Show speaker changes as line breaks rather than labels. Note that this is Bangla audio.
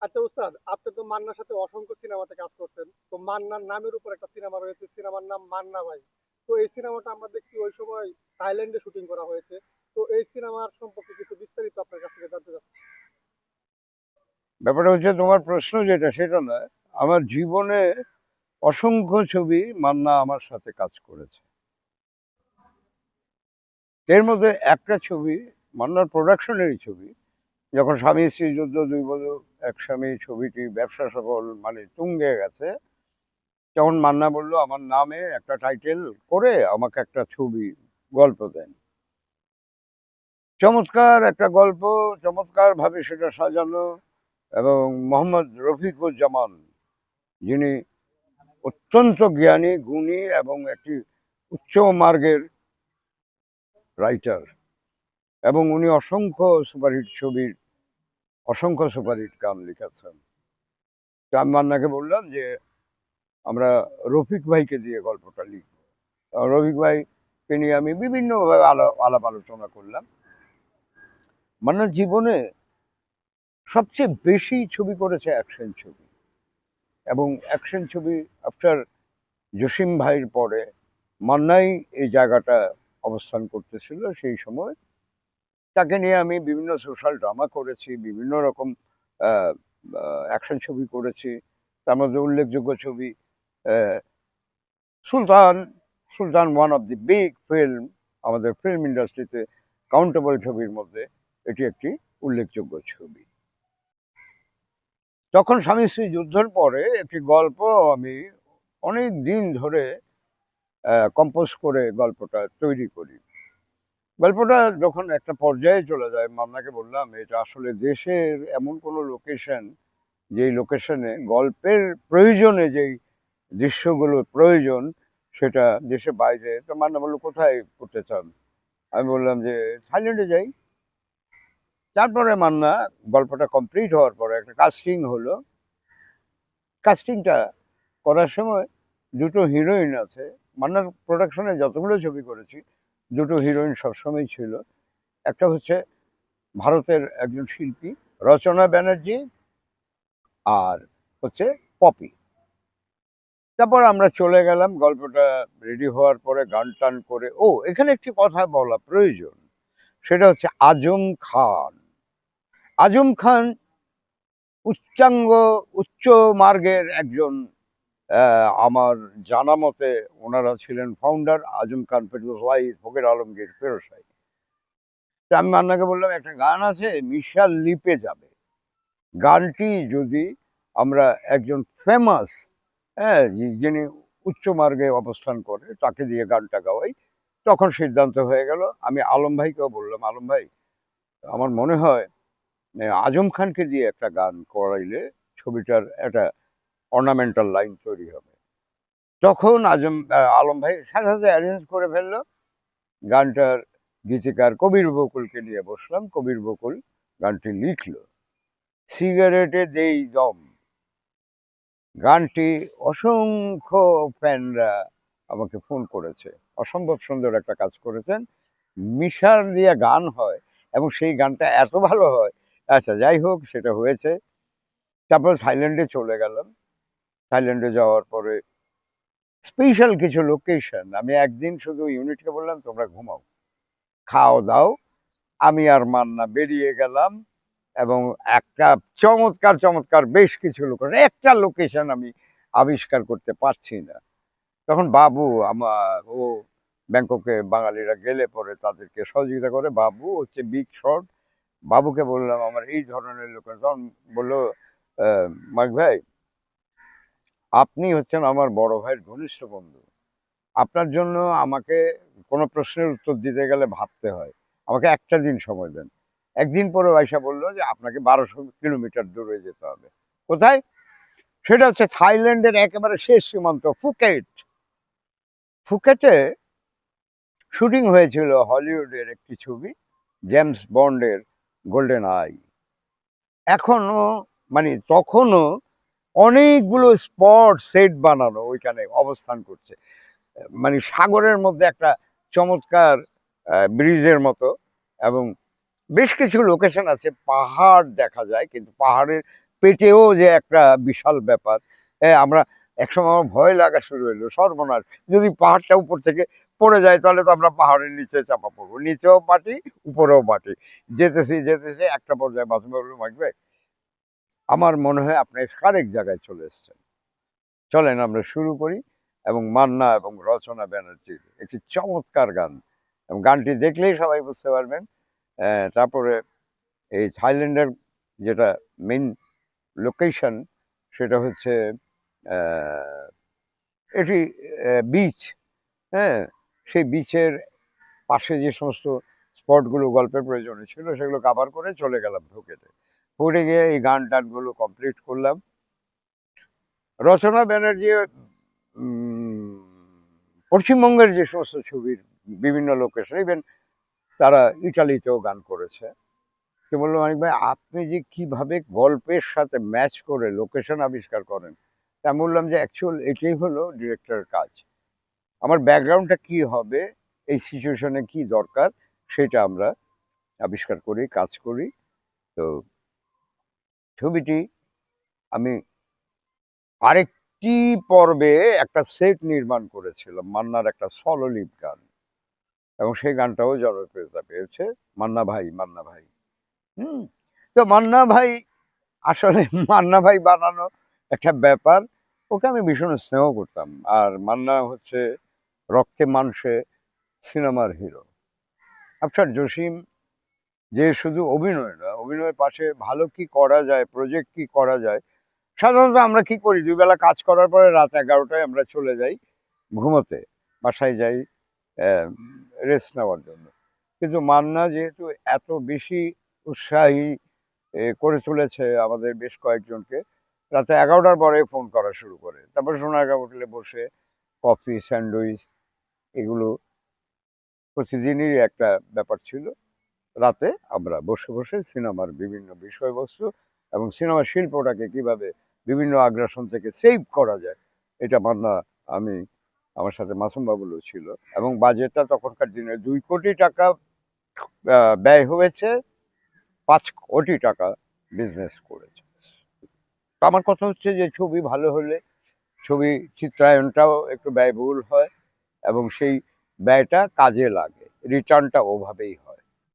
আচ্ছা উস্তাদ, আপনি তো মান্নার সাথে অসংখ্য সিনেমাতে কাজ করছেন। তো মান্নার নামের উপর একটা সিনেমা রয়েছে, সিনেমার নাম মান্না ভাই। তো এই সিনেমাটা আমরা দেখছি ওই সময় থাইল্যান্ডে শুটিং করা হয়েছে। তো এই সিনেমার সম্পর্কে কিছু বিস্তারিত আপনার কাছ থেকে জানতে চাচ্ছি।
ব্যাপারটা হচ্ছে তোমার প্রশ্ন যেটা সেটা নয়। আমার জীবনে অসংখ্য ছবি মান্না আমার সাথে কাজ করেছে। এর মধ্যে একটা ছবি, মান্নার প্রোডাকশনেরই ছবি, যখন স্বামী স্ত্রী যুদ্ধ দুই বধূ এক স্বামী ছবিটি ব্যবসা সফল মানে তুঙ্গে গেছে, তখন মান্না বললো আমার নামে একটা টাইটেল করে আমাকে একটা ছবি গল্প দেন। চমৎকার একটা গল্প, চমৎকার ভাবে সেটা সাজানো। এবং মোহাম্মদ রফিকুজ্জামান, যিনি অত্যন্ত জ্ঞানী গুণী এবং একটি উচ্চ মার্গের রাইটার, এবং উনি অসংখ্য সুপারহিট ছবির অসংখ্য সুপারহিট গান লিখেছেন। তো আমি মান্নাকে বললাম যে আমরা রফিক ভাইকে দিয়ে গল্পটা লিখব। রফিক ভাইকে নিয়ে আমি বিভিন্নভাবে আলাপ আলোচনা করলাম। মান্নার জীবনে সবচেয়ে বেশি ছবি করেছে অ্যাকশন ছবি, এবং অ্যাকশন ছবি আফটার জসিম ভাইয়ের পরে মান্নাই এই জায়গাটা অবস্থান করতেছিল সেই সময়। তাকে নিয়ে আমি বিভিন্ন সোশ্যাল ড্রামা করেছি, বিভিন্ন রকম অ্যাকশন ছবি করেছি। তার মধ্যে উল্লেখযোগ্য ছবি আহ, Sultan. Sultan one of the big film, আমাদের ফিল্ম ইন্ডাস্ট্রিতে কাউন্টেবল ছবির মধ্যে এটি একটি উল্লেখযোগ্য ছবি। তখন স্বামী স্ত্রী যুদ্ধের পরে একটি গল্প আমি অনেক দিন ধরে কম্পোজ করে গল্পটা তৈরি করি। গল্পটা যখন একটা পর্যায়ে চলে যায়, মান্নাকে বললাম এটা আসলে দেশের এমন কোনো লোকেশন, যেই লোকেশনে গল্পের প্রয়োজনে যেই দৃশ্যগুলো প্রয়োজন সেটা দেশে বাইরে। তো মান্না বললো কোথায় করতে চান? আমি বললাম যে থাইল্যান্ডে যাই। তারপরে মান্না গল্পটা কমপ্লিট হওয়ার পরে একটা কাস্টিং হলো। কাস্টিংটা করার সময় দুটো হিরোইন আছে। মান্নার প্রোডাকশনে যতগুলো ছবি করেছি দুটো হিরোইন সবসময় ছিল। একটা হচ্ছে ভারতের একজন শিল্পী রচনা ব্যানার্জি, আর হচ্ছে পপি। তারপর আমরা চলে গেলাম গল্পটা রেডি হওয়ার পরে গান টান করে। ও, এখানে একটি কথা বলা প্রয়োজন, সেটা হচ্ছে আজম খান। আজম খান উচ্চাঙ্গ, উচ্চ মার্গের একজন, আমার জানা মতে ওনারা ছিলেন ফাউন্ডার আজম খান ফেরদৌস ভাই, ফকির আলমগীর ফেরোসাই। তা আমি মান্নাকে বললাম একটা গান আছে মিশাল লিপে যাবে, গানটি যদি আমরা একজন ফেমাস, হ্যাঁ, যিনি উচ্চ মার্গে অবস্থান করে তাকে দিয়ে গানটা গাওয়াই। তখন সিদ্ধান্ত হয়ে গেল। আমি আলম ভাইকেও বললাম, আলম ভাই আমার মনে হয় আজম খানকে দিয়ে একটা গান করাইলে ছবিটার একটা অর্নামেন্টাল লাইন তৈরি হবে। তখন আলম ভাই সাথে সাথে অ্যারেঞ্জ করে ফেললো। গানটার গীতিকার কবির বকুলকে নিয়ে বসলাম, কবির বকুল গানটি লিখলো। সিগারেটে দেই দম গানটি অসংখ্য ফ্যানরা আমাকে ফোন করেছে, অসম্ভব সুন্দর একটা কাজ করেছেন। মিশাল দিয়ে গান হয় এবং সেই গানটা এত ভালো হয়। আচ্ছা যাই হোক, সেটা হয়েছে। তারপর থাইল্যান্ডে চলে গেলাম। থাইল্যান্ডে যাওয়ার পরে স্পেশাল কিছু লোকেশন, আমি একদিন শুধু ইউনিটকে বললাম তোমরা ঘুমাও, খাও দাও। আমি আর মান্না বেরিয়ে গেলাম এবং একটা চমৎকার চমৎকার বেশ কিছু লোকেশন, একটা লোকেশন আমি আবিষ্কার করতে পারছি না। তখন বাবু আমার, ও ব্যাংককে বাঙালিরা গেলে পরে তাদেরকে সহযোগিতা করে, বাবু হচ্ছে বিগ শট। বাবুকে বললাম আমার এই ধরনের লোকেশন। তখন বললো মাইক ভাই, আপনি হচ্ছেন আমার বড় ভাইয়ের ঘনিষ্ঠ বন্ধু, আপনার জন্য আমাকে কোনো প্রশ্নের উত্তর দিতে গেলে ভাবতে হয়, আমাকে একটা দিন সময় দেন। একদিন পরে আয়সা বললো যে আপনাকে 1200 কিলোমিটার দূরে যেতে হবে। কোথায়? সেটা হচ্ছে থাইল্যান্ডের একেবারে শেষ সীমান্ত ফুকেট। ফুকেটে শুটিং হয়েছিল হলিউডের একটি ছবি, জেমস বন্ডের গোল্ডেন আই। এখনো মানে তখনও অনেকগুলো স্পট সেট বানানো ওইখানে অবস্থান করছে। মানে সাগরের মধ্যে একটা চমৎকার ব্রিজের মতো, এবং বেশ কিছু লোকেশন আছে পাহাড় দেখা যায়, কিন্তু পাহাড়ের পেটেও যে একটা বিশাল ব্যাপার। আমরা একসময় আমার ভয় লাগা শুরু হলো, সর্বনাশ, যদি পাহাড়টা উপর থেকে পড়ে যায় তাহলে তো আমরা পাহাড়ের নিচে চাপা পড়বো, নিচেও মাটি উপরেও মাটি। যেতেছি যেতেছি একটা পর্যায়ে মাঝে মাঝে আমার মনে হয় আপনি আরেক জায়গায় চলে এসেছেন, চলেন আমরা শুরু করি। এবং মান্না এবং রচনা ব্যানার্জির একটি চমৎকার গান, এবং গানটি দেখলেই সবাই বুঝতে পারবেন। তারপরে এই থাইল্যান্ডের যেটা মেইন লোকেশন, সেটা হচ্ছে আহ, এটি বিচ। হ্যাঁ, সেই বিচের পাশে যে সমস্ত স্পটগুলো গল্পের প্রয়োজনে ছিল সেগুলো কাভার করে চলে গেলাম ফুকেটে। ফুকেটে গিয়ে এই গান টানগুলো কমপ্লিট করলাম। রচনা ব্যানার্জি পশ্চিমবঙ্গের যে সমস্ত ছবির বিভিন্ন লোকেশন, ইভেন তারা ইটালিতেও গান করেছে। কে বললো, মানিক ভাই আপনি যে কিভাবে গল্পের সাথে ম্যাচ করে লোকেশন আবিষ্কার করেন। তা আমি বললাম যে অ্যাকচুয়াল এটাই হলো ডিরেক্টরের কাজ। আমার ব্যাকগ্রাউন্ডটা কি হবে, এই সিচুয়েশনে কি দরকার, সেটা আমরা আবিষ্কার করি, কাজ করি। তো ছবিটি আমি আরেকটি পর্বে একটা সেট নির্মাণ করেছিলাম, মান্নার একটা সললিপ গান, এবং সেই গানটাও জনপ্রিয়তা পেয়েছে। মান্না ভাই, মান্না ভাই। হুম। তো মান্না ভাই আসলে মান্না ভাই বানানো একটা ব্যাপার। ওকে আমি ভীষণ স্নেহ করতাম। আর মান্না হচ্ছে রক্তে মাংসে সিনেমার হিরো। আফটার জসিম, যে শুধু অভিনয় না, অভিনয়ের পাশে ভালো কি করা যায়, প্রজেক্ট কি করা যায়। সাধারণত আমরা কি করি, দুই বেলা কাজ করার পরে রাত 11টায় আমরা চলে যাই ঘুমোতে, বাসায় যাই রেস্ট নেওয়ার জন্য। কিন্তু মান্না যেহেতু এত বেশি উৎসাহী করে তুলেছে আমাদের বেশ কয়েকজনকে, রাতে 11টার পরে ফোন করা শুরু করে। তারপর সোনারগাঁ হোটেলে বসে কফি, স্যান্ডউইচ, এগুলো প্রতিদিনই একটা ব্যাপার ছিল। রাতে আমরা বসে বসে সিনেমার বিভিন্ন বিষয়বস্তু এবং সিনেমা শিল্পটাকে কিভাবে বিভিন্ন আগ্রাসন থেকে সেভ করা যায়, এটা মান্না, আমি, আমার সাথে মাসুম বাবুলও ছিল। এবং বাজেটটা তখনকার দিনে 2 কোটি টাকা ব্যয় হয়েছে, 5 কোটি টাকা বিজনেস করেছে। তো আমার কথা হচ্ছে যে ছবি ভালো হলে ছবি চিত্রায়নটাও একটু ব্যয়বহুল হয়, এবং সেই ব্যয়টা কাজে লাগে, রিটার্নটা ওভাবেই হয়।